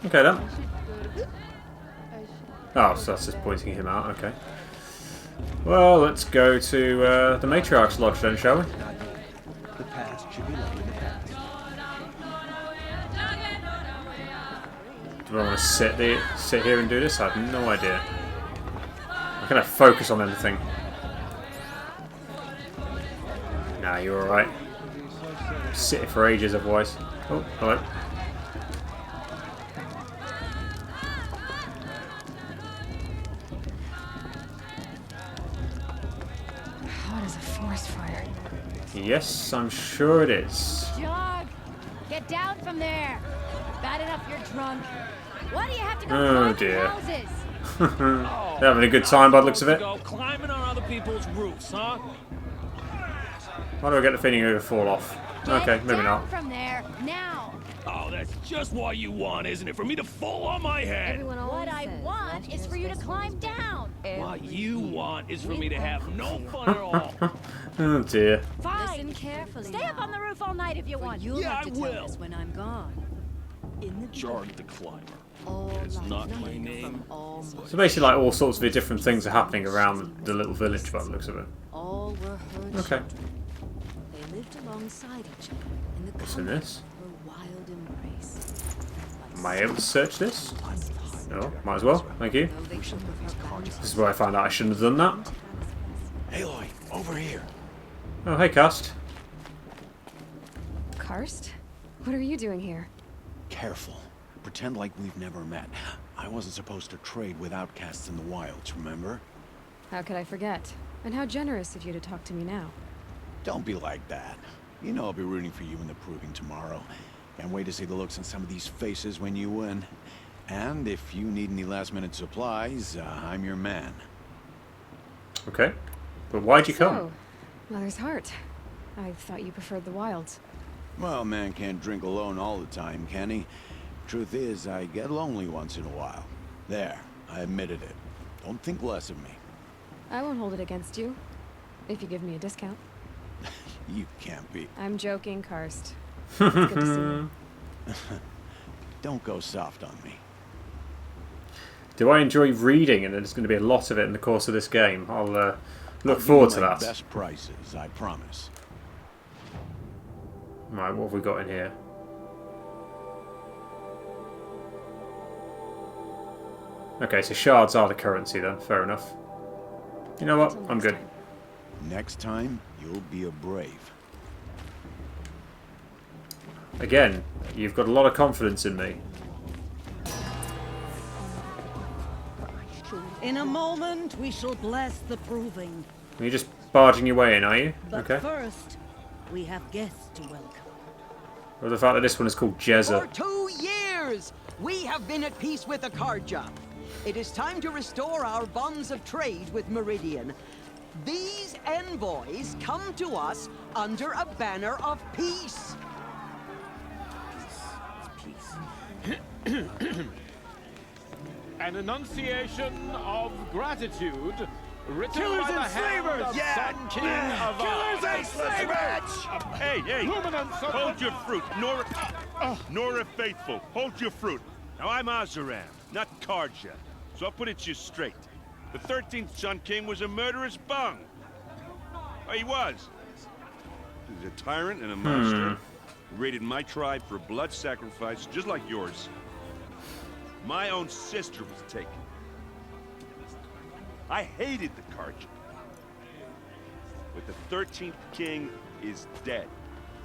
Okay then. Oh, so that's just pointing him out, okay. Well, let's go to the Matriarch's Lodge then, shall we? The past should be left in the past. Do I want to sit here and do this? I have no idea. I can focus on anything. Nah, you're alright. Sit here for ages otherwise. Oh, hello. What is a forest fire? Yes, I'm sure it is. Jog! Get down from there! Bad enough you're drunk. Why do you have to go Oh climbing dear. houses? They're having a good time by the looks of it. Go climbing on other people's roofs, huh? Why do I get the feeling you're going to fall off? Okay, Get maybe down not. from there, now! Oh, that's just what you want, isn't it? For me to fall on my head. What I want is for you to climb down! What you want is for me to have no fun at all. Oh dear. Fine! Listen carefully. Stay up on the roof all night if you want. You'll Yeah, have to I tell will. us when I'm gone. In the Jarg the Climber. all It's life not my coming name. from all So basically, like all sorts of different things are happening around the little village by the looks of it. all were her Okay. children. They lived alongside each other in the What's in comfort this? of her wild embrace. Am I able to search this? No, might as well. Thank you. Though they should have This is where I found out I shouldn't have done that. Aloy, over here. Oh, hey, Cast. Karst? What are you doing here? Careful. Pretend like we've never met. I wasn't supposed to trade with outcasts in the wilds, remember? How could I forget? And how generous of you to talk to me now. Don't be like that. You know I'll be rooting for you in the proving tomorrow. Can't wait to see the looks on some of these faces when you win. And if you need any last-minute supplies, I'm your man. Okay. But why'd you come? So, Mother's Heart. I thought you preferred the wilds. Well, man can't drink alone all the time, can he? Truth is, I get lonely once in a while. There, I admitted it. Don't think less of me. I won't hold it against you. If you give me a discount. You can't be. I'm joking, Karst. It's good to see you. Don't go soft on me. Do I enjoy reading? And there's going to be a lot of it in the course of this game. I'll look I'll forward give to you my that. Best prices, I promise. Right, what have we got in here? Okay, so shards are the currency then. Fair enough. You know what? Until I'm next good. time. Next time, you'll be a brave. Again, you've got a lot of confidence in me. In a moment, we shall bless the proving. You're just barging your way in, are you? But Okay. first, we have guests to welcome. Well, the fact that this one is called Jezza. For 2 years, we have been at peace with the Karja. It is time to restore our bonds of trade with Meridian. These envoys come to us under a banner of peace. An enunciation of gratitude written by the hand of Sun King of Killers and slavers! Hey, hey! Luminance of Hold your fruit, Nora Faithful. Hold your fruit. Now I'm Azaram, not Karja, so I'll put it to you straight. The 13th Sun King was a murderous bung. Oh, he was. He was a tyrant and a monster. He raided my tribe for a blood sacrifice, just like yours. My own sister was taken. I hated the Karja. But the 13th king is dead.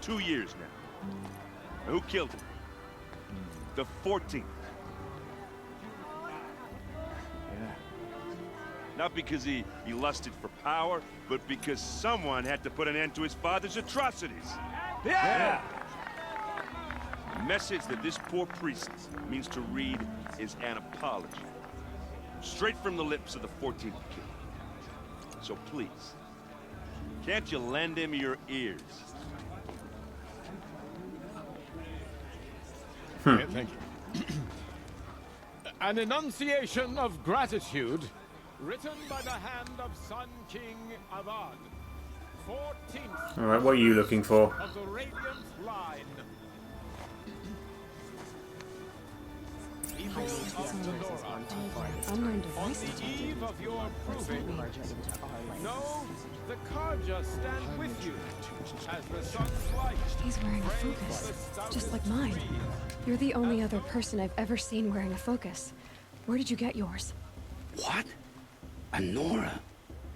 2 years now. Now, who killed him? The 14th. Not because he lusted for power, but because someone had to put an end to his father's atrocities. Yeah! The message that this poor priest means to read is an apology. Straight from the lips of the 14th king. So please, can't you lend him your ears? Yeah, thank you. An enunciation of gratitude written by the hand of Sun King Avad, 14th Alright, what are you looking for? of the Radiant line. Unknown On devices. the eve of your proving, know the Karja stand with you as the sun's light. He's wearing a focus, just like mine. You're the only other person I've ever seen wearing a focus. Where did you get yours? What? A Nora?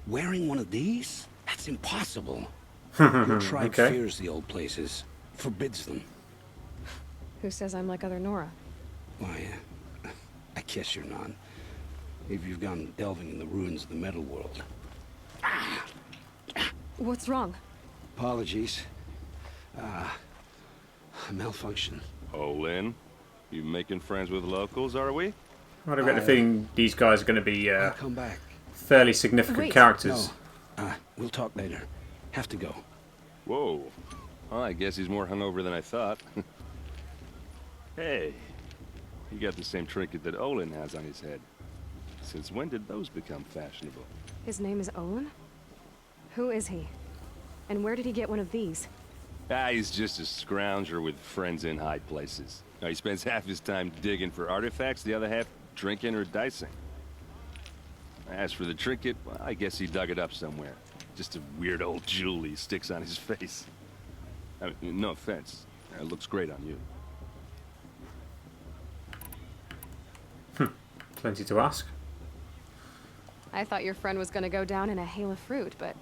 Wearing one of these? That's impossible. Your tribe fears the old places, forbids them. Who says I'm like other Nora? Why, I guess you're not. Maybe you've gone delving in the ruins of the metal world. What's wrong? Apologies. A malfunction. Oh, Lynn, you making friends with locals, are we? I've got the feeling these guys are going to be I'll come back. fairly significant characters. No. We'll talk later. Have to go. Whoa. Well, I guess he's more hungover than I thought. Hey, you got the same trinket that Olin has on his head. Since when did those become fashionable? His name is Olin? Who is he? And where did he get one of these? He's just a scrounger with friends in high places. Now, he spends half his time digging for artifacts, the other half drinking or dicing. As for the trinket, well, I guess he dug it up somewhere. Just a weird old jewel he sticks on his face. I mean, no offense. It looks great on you. Plenty to ask. I thought your friend was gonna go down in a hail of fruit, but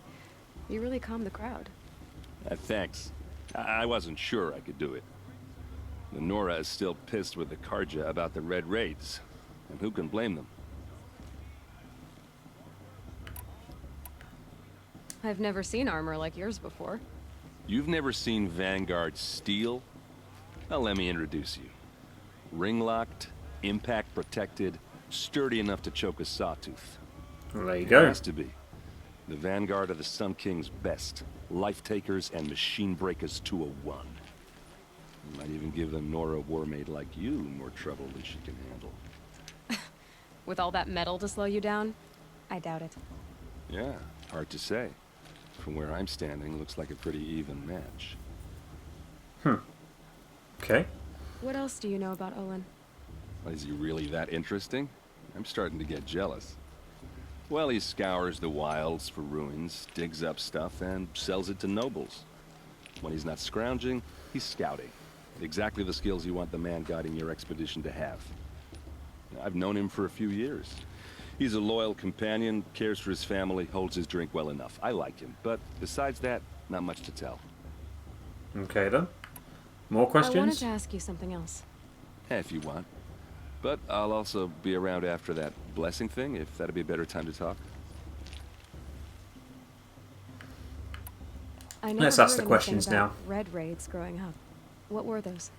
you really calmed the crowd. Thanks. I wasn't sure I could do it. The Nora is still pissed with the Karja about the Red Raids, and who can blame them? I've never seen armor like yours before. You've never seen Vanguard steel? Well, let me introduce you. Ring-locked, impact-protected, sturdy enough to choke a sawtooth. Well, there you go. It has to be. The Vanguard of the Sun King's best. Life-takers and machine breakers to a one. Might even give the Nora Warmaid like you more trouble than she can handle. With all that metal to slow you down? I doubt it. Yeah, hard to say. From where I'm standing, looks like a pretty even match. Okay. What else do you know about Olin? Is he really that interesting? I'm starting to get jealous. Well, he scours the wilds for ruins, digs up stuff, and sells it to nobles. When he's not scrounging, he's scouting. Exactly the skills you want the man guiding your expedition to have. I've known him for a few years. He's a loyal companion, cares for his family, holds his drink well enough. I like him, but besides that, not much to tell. Okay then. More questions? I wanted to ask you something else. If you want. But I'll also be around after that blessing thing, if that'd be a better time to talk. I never Let's ask heard the anything questions about now. Red raids growing up. What were those?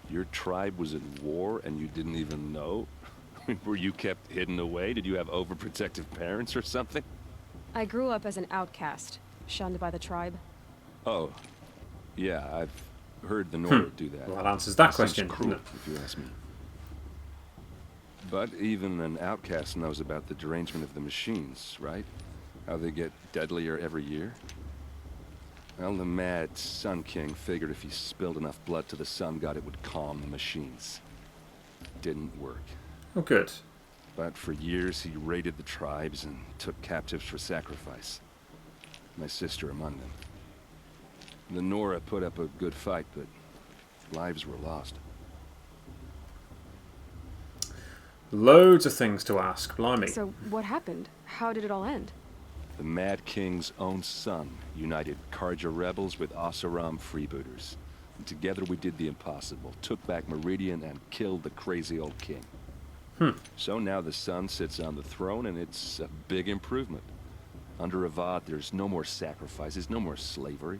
Your tribe was at war and you didn't even know? Were you kept hidden away? Did you have overprotective parents or something? I grew up as an outcast, shunned by the tribe. Oh, yeah, I've heard the Nora do that. Well, that answers that Seems question, cruel, doesn't it? if you ask me. But even an outcast knows about the derangement of the machines, right? How they get deadlier every year? Well, the mad Sun King figured if he spilled enough blood to the Sun God, it would calm the machines. Didn't work. Oh, good. But for years, he raided the tribes and took captives for sacrifice. My sister among them. The Nora put up a good fight, but lives were lost. Loads of things to ask, blimey. So what happened? How did it all end? The Mad King's own son united Karja rebels with Oseram freebooters. And together we did the impossible, took back Meridian and killed the crazy old king. So now the Sun sits on the throne and it's a big improvement. Under Avad, there's no more sacrifices, no more slavery.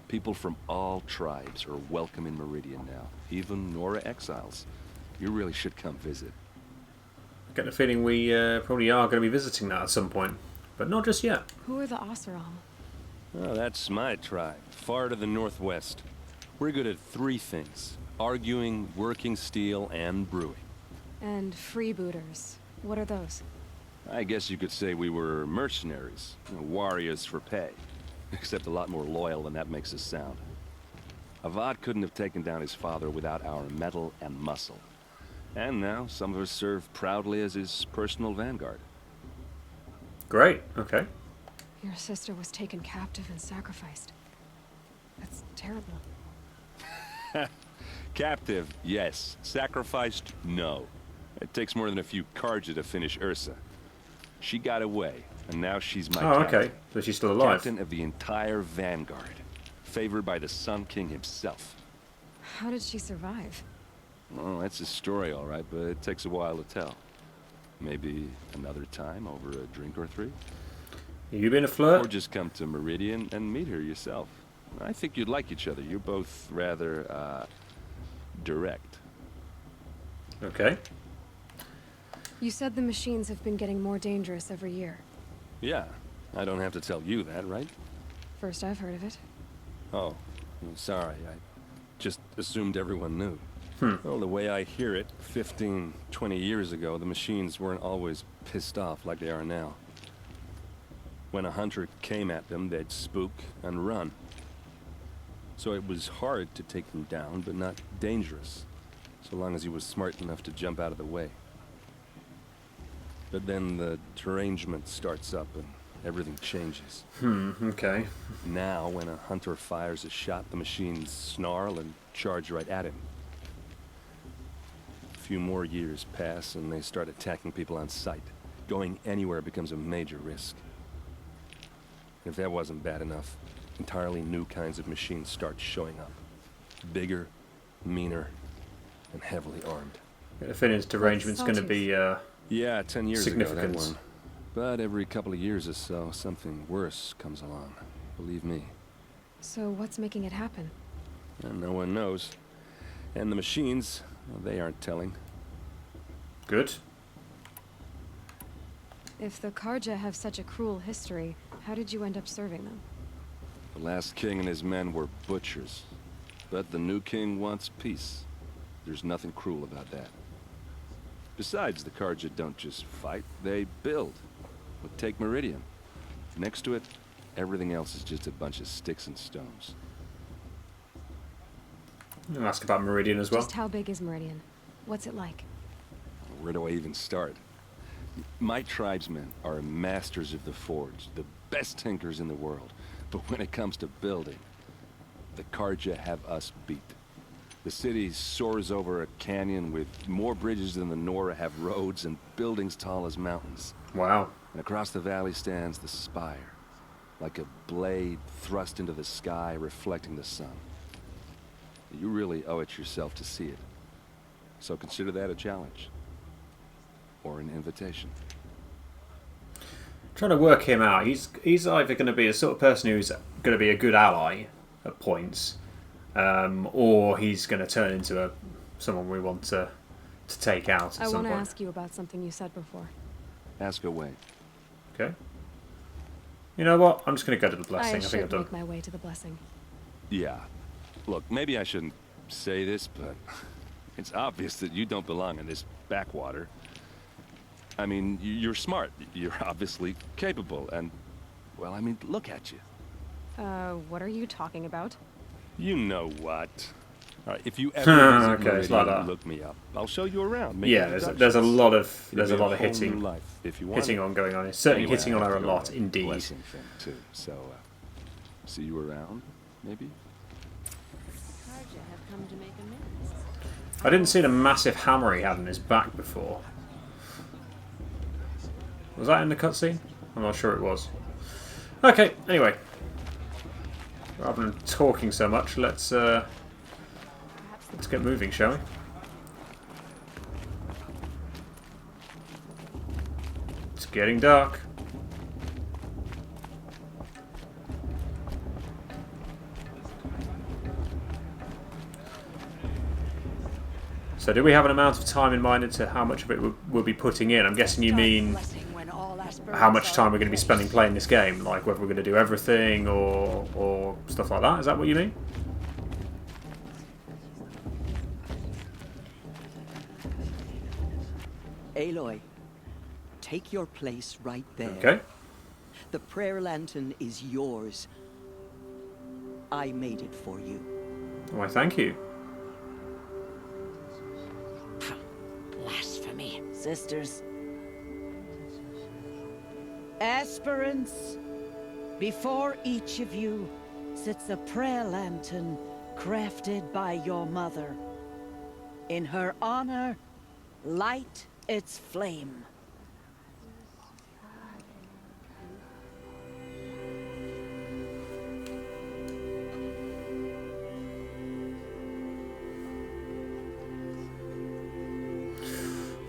People from all tribes are welcome in Meridian now, even Nora exiles. You really should come visit. I get the feeling we probably are going to be visiting that at some point, but not just yet. Who are the Oseram? Oh, that's my tribe, far to the northwest. We're good at three things: arguing, working steel, and brewing. And freebooters. What are those? I guess you could say we were mercenaries, warriors for pay. Except a lot more loyal than that makes us sound. Avad couldn't have taken down his father without our metal and muscle. And now some of us serve proudly as his personal vanguard. Great, okay. Your sister was taken captive and sacrificed. That's terrible. Captive, yes. Sacrificed, no. It takes more than a few Carja to finish Ursa. She got away, and now she's my captain. Okay. So she's still alive. Captain of the entire vanguard. Favored by the Sun King himself. How did she survive? Well, that's a story, all right, but it takes a while to tell. Maybe another time over a drink or three? You been a flirt? Or just come to Meridian and meet her yourself. I think you'd like each other. You're both rather, direct. Okay. You said the machines have been getting more dangerous every year. Yeah, I don't have to tell you that, right? First I've heard of it. Oh, I'm sorry. I just assumed everyone knew. Well, the way I hear it, 15, 20 years ago, the machines weren't always pissed off like they are now. When a hunter came at them, they'd spook and run. So it was hard to take them down, but not dangerous, so long as he was smart enough to jump out of the way. But then the derangement starts up and everything changes. Okay. Now, when a hunter fires a shot, the machines snarl and charge right at him. A few more years pass and they start attacking people on sight. Going anywhere becomes a major risk. If that wasn't bad enough, entirely new kinds of machines start showing up. Bigger, meaner, and heavily armed. The feelings derangement's going to be yeah, 10 years ago, that significant. one. But every couple of years or so, something worse comes along. Believe me. So what's making it happen? And no one knows. And the machines, well, they aren't telling. Good. If the Carja have such a cruel history, how did you end up serving them? The last king and his men were butchers. But the new king wants peace. There's nothing cruel about that. Besides, the Carja don't just fight, they build. But take Meridian. Next to it, everything else is just a bunch of sticks and stones. I'll ask about Meridian as well. Just how big is Meridian? What's it like? Where do I even start? My tribesmen are masters of the forge, the best tinkers in the world. But when it comes to building, the Carja have us beat. The city soars over a canyon with more bridges than the Nora have roads and buildings tall as mountains. Wow. And across the valley stands the spire, like a blade thrust into the sky, reflecting the sun. You really owe it yourself to see it. So consider that a challenge. Or an invitation. Trying to work him out. He's either going to be the sort of person who's going to be a good ally at points, or he's going to turn into someone we want to take out at some point. I want to ask you about something you said before. Ask away. Okay. You know what? I'm just going to go to the blessing. I think I've done. Make my way to the blessing. Yeah. Look, maybe I shouldn't say this, but it's obvious that you don't belong in this backwater. I mean, you're smart. You're obviously capable, and, well, I mean, look at you. What are you talking about? You know what. All right, if you ever visit okay, Meridian, it's like that. look me up. I'll show you around. Make Yeah, there's a lot of hitting on going on. It's certainly anyway, hitting on her a lot, indeed. Blessing thing too. So, see you around, maybe. Carja have come to make amends. I didn't see the massive hammer he had in his back before. Was that in the cutscene? I'm not sure it was. Okay, anyway. Rather than talking so much, let's get moving, shall we? It's getting dark. So do we have an amount of time in mind into how much of it we'll be putting in? I'm guessing you mean how much time we're going to be spending playing this game, like whether we're going to do everything or stuff like that. Is that what you mean? Aloy, take your place right there. Okay. The prayer lantern is yours. I made it for you. Why, thank you. me. Sisters. Aspirants, before each of you sits a prayer lantern crafted by your mother. In her honor, light its flame.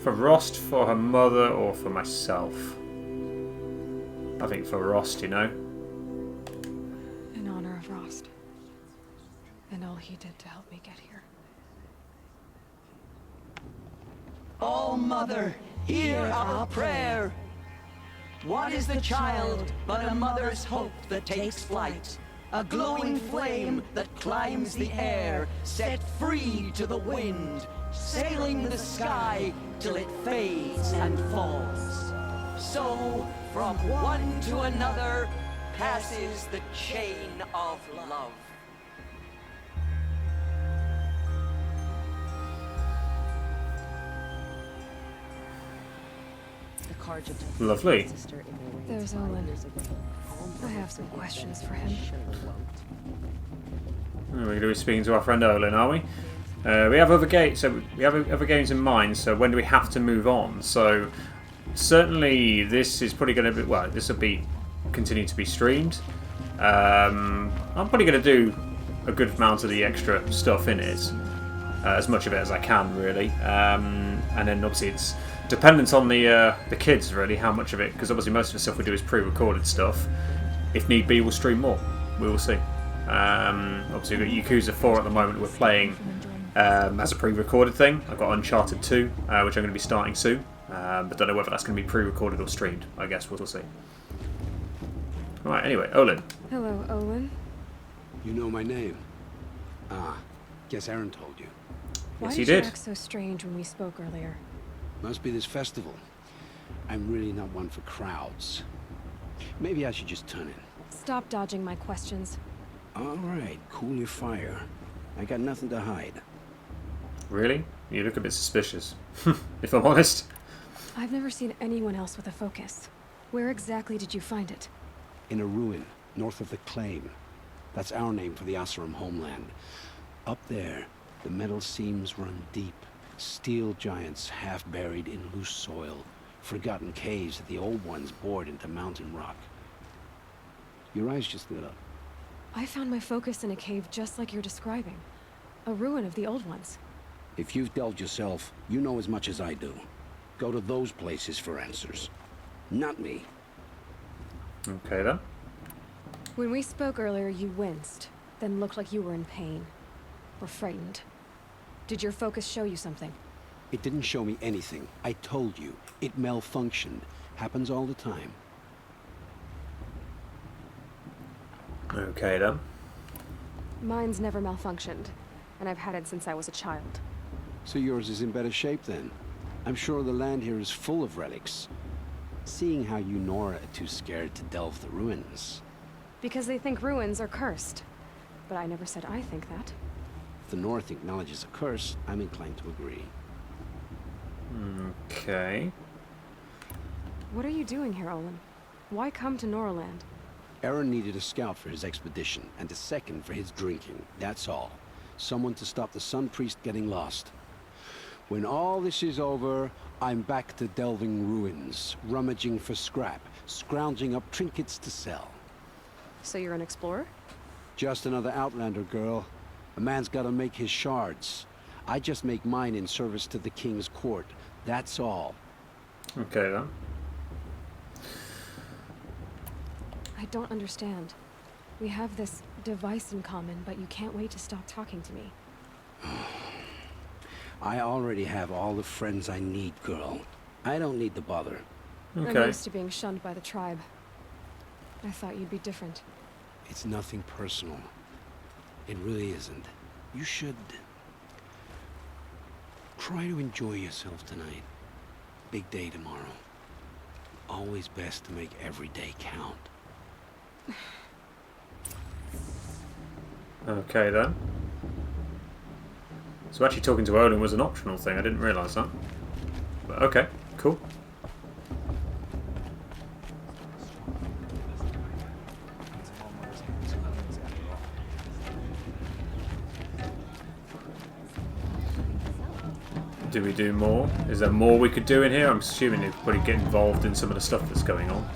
For Rost, for her mother, or for myself? I think for Rost, you know. In honor of Rost. And all he did to help me get here. Oh, Mother, hear our prayer. What is the child but a mother's hope that takes flight? A glowing flame that climbs the air, set free to the wind, sailing the sky till it fades and falls. So, from one to another, passes the chain of love. Lovely. There's Olin. I have some questions for him. We're going to be speaking to our friend Olin, are we? We have other games. So we have other games in mind. So when do we have to move on? So certainly this is probably going to be. Well, this will be continue to be streamed. I'm probably going to do a good amount of the extra stuff in it, as much of it as I can, really. And then obviously it's dependent on the kids, really, how much of it, because obviously most of the stuff we do is pre-recorded stuff. If need be, we'll stream more. We will see. Obviously we've got Yakuza 4 at the moment we're playing as a pre-recorded thing. I've got Uncharted 2, which I'm going to be starting soon, but don't know whether that's going to be pre-recorded or streamed. I guess we'll see. Right, anyway, Olin. Hello, Olin. You know my name? Ah, guess Aaron told you. Why Yes, he did you did. act so strange when we spoke earlier? Must be this festival. I'm really not one for crowds. Maybe I should just turn in. Stop dodging my questions. All right, cool your fire. I got nothing to hide. Really? You look a bit suspicious, if I'm honest. I've never seen anyone else with a focus. Where exactly did you find it? In a ruin, north of the Claim. That's our name for the Asuram homeland. Up there, the metal seams run deep. Steel giants half buried in loose soil. Forgotten caves that the old ones bored into mountain rock. Your eyes just lit up. I found my focus in a cave just like you're describing. A ruin of the old ones. If you've delved yourself, you know as much as I do. Go to those places for answers. Not me. Okay then. When we spoke earlier, you winced, then looked like you were in pain. Or frightened. Did your focus show you something? It didn't show me anything. I told you. It malfunctioned. Happens all the time. Okay then. Mine's never malfunctioned, and I've had it since I was a child. So yours is in better shape then. I'm sure the land here is full of relics. Seeing how you Nora are too scared to delve the ruins. Because they think ruins are cursed. But I never said I think that. If the North acknowledges a curse, I'm inclined to agree. Okay. What are you doing here, Olin? Why come to Noraland? Aaron needed a scout for his expedition, and a second for his drinking. That's all. Someone to stop the Sun Priest getting lost. When all this is over, I'm back to delving ruins, rummaging for scrap, scrounging up trinkets to sell. So you're an explorer? Just another Outlander, girl. A man's gotta make his shards. I just make mine in service to the King's court. That's all. Okay then. I don't understand. We have this device in common, but you can't wait to stop talking to me. I already have all the friends I need, girl. I don't need the bother. I'm used to being shunned by the tribe. I thought you'd be different. It's nothing personal. It really isn't. You should try to enjoy yourself tonight. Big day tomorrow. Always best to make every day count. Okay then. So actually talking to Olin was an optional thing, I didn't realise that. Okay, cool. Do we do more? Is there more we could do in here? I'm assuming they probably get involved in some of the stuff that's going on.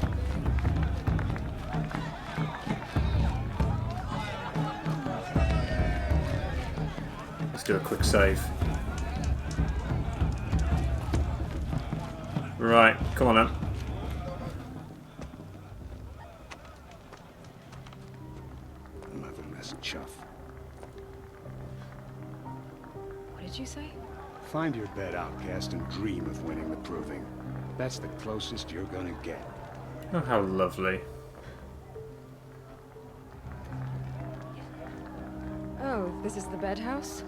Let's do a quick save. Right, come on then. Motherless chuff. What did you say? Find your bed, outcast, and dream of winning the proving. That's the closest you're gonna get. Oh, how lovely. Oh, this is the bed house?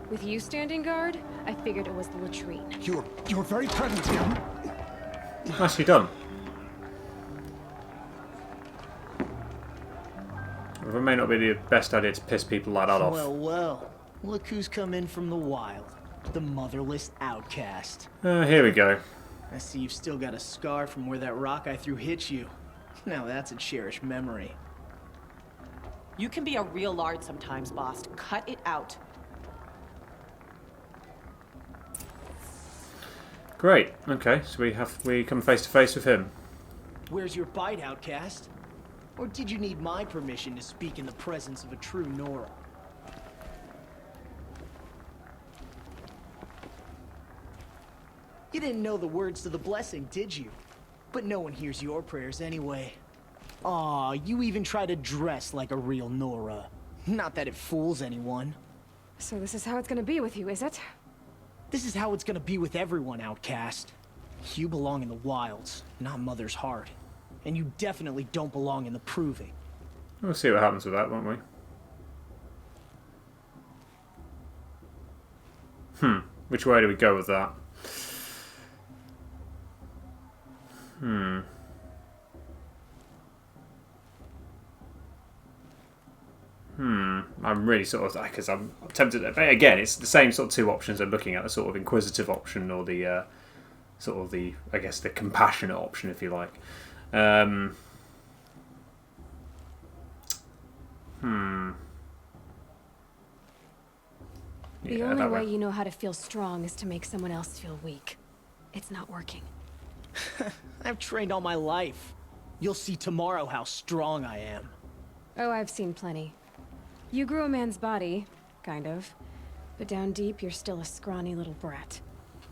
With you standing guard, I figured it was the latrine. You're very present here. Nicely done. It may not be the best idea to piss people like that off. Well, well. Look who's come in from the wild. The motherless outcast. Here we go. I see you've still got a scar from where that rock I threw hit you. Now that's a cherished memory. You can be a real lard sometimes, boss. Cut it out. Great. Okay, so we come face to face with him. Where's your bite, outcast? Or did you need my permission to speak in the presence of a true Nora? You didn't know the words to the blessing, did you? But no one hears your prayers anyway. Aw, you even try to dress like a real Nora. Not that it fools anyone. So this is how it's gonna be with you, is it? This is how it's gonna be with everyone, outcast. You belong in the wilds, not Mother's heart. And you definitely don't belong in the proving. We'll see what happens with that, won't we? Which way do we go with that? I'm really sort of, because I'm tempted. Again, it's the same sort of two options I'm looking at: the sort of inquisitive option, or the sort of the, I guess, the compassionate option, if you like. The only way you know how to feel strong is to make someone else feel weak. It's not working. I've trained all my life. You'll see tomorrow how strong I am. Oh, I've seen plenty. You grew a man's body, kind of. But down deep, you're still a scrawny little brat.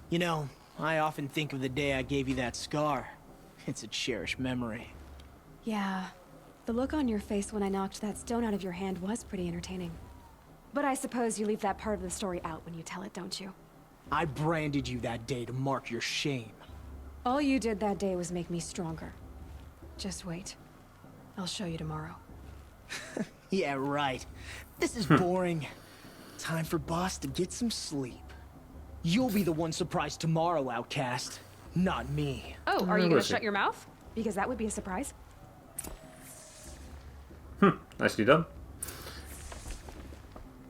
You know, I often think of the day I gave you that scar. It's a cherished memory. Yeah. The look on your face when I knocked that stone out of your hand was pretty entertaining. But I suppose you leave that part of the story out when you tell it, don't you? I branded you that day to mark your shame. All you did that day was make me stronger. Just wait. I'll show you tomorrow. Yeah, right. This is boring. Time for boss to get some sleep. You'll be the one surprised tomorrow, outcast. Not me. Oh, are you gonna shut your mouth? Because that would be a surprise. Nicely done.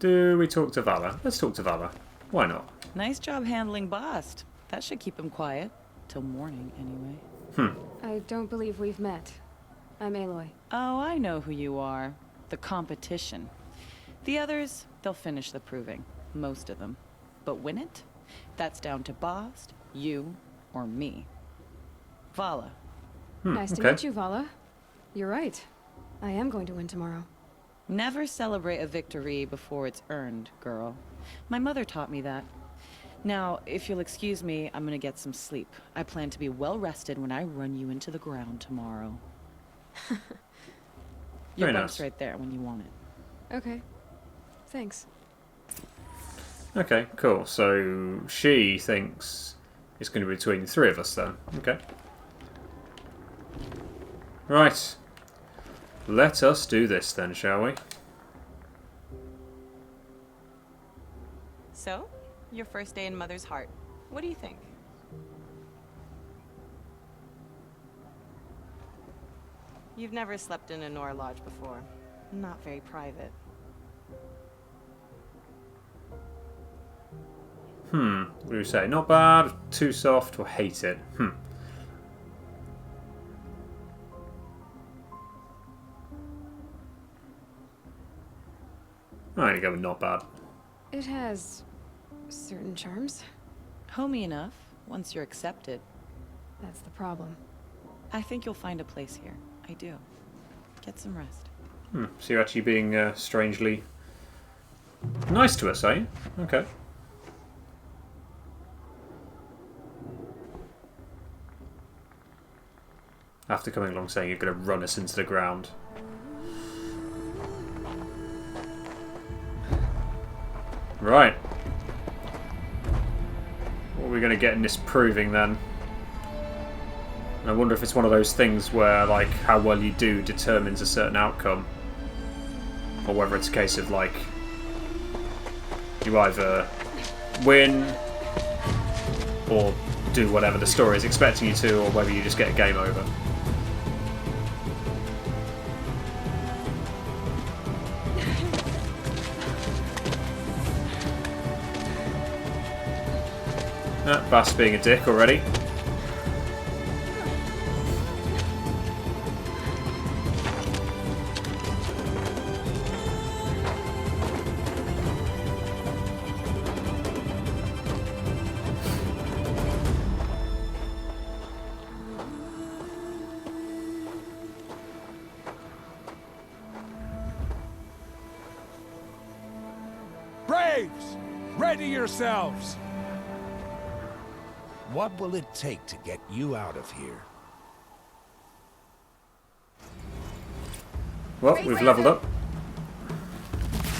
Do we talk to Vala? Let's talk to Vala. Why not? Nice job handling Bast. That should keep him quiet. Till morning, anyway. I don't believe we've met. I'm Aloy. Oh, I know who you are. The competition. The others, they'll finish the proving. Most of them. But win it? That's down to Bast, you, or me. Vala. Nice to meet you, Vala. You're right. I am going to win tomorrow. Never celebrate a victory before it's earned, girl. My mother taught me that. Now, if you'll excuse me, I'm gonna get some sleep. I plan to be well rested when I run you into the ground tomorrow. Your bunk's right there when you want it. Okay. Thanks. Okay, cool. So she thinks it's going to be between the three of us then. Okay. Right. Let us do this then, shall we? So, your first day in Mother's heart. What do you think? You've never slept in a Nora lodge before. Not very private. What do we say? Not bad, too soft, or hate it? I'm gonna go with not bad. It has certain charms. Homey enough, once you're accepted. That's the problem. I think you'll find a place here. I do. Get some rest. So you're actually being strangely nice to us, are you? Okay. After coming along saying you're going to run us into the ground. Right. What are we going to get in this proving then? I wonder if it's one of those things where, like, how well you do determines a certain outcome. Or whether it's a case of, like, you either win or do whatever the story is expecting you to, or whether you just get a game over. Bass being a dick already. Braves! Ready yourselves! What will it take to get you out of here? Well, we've leveled up.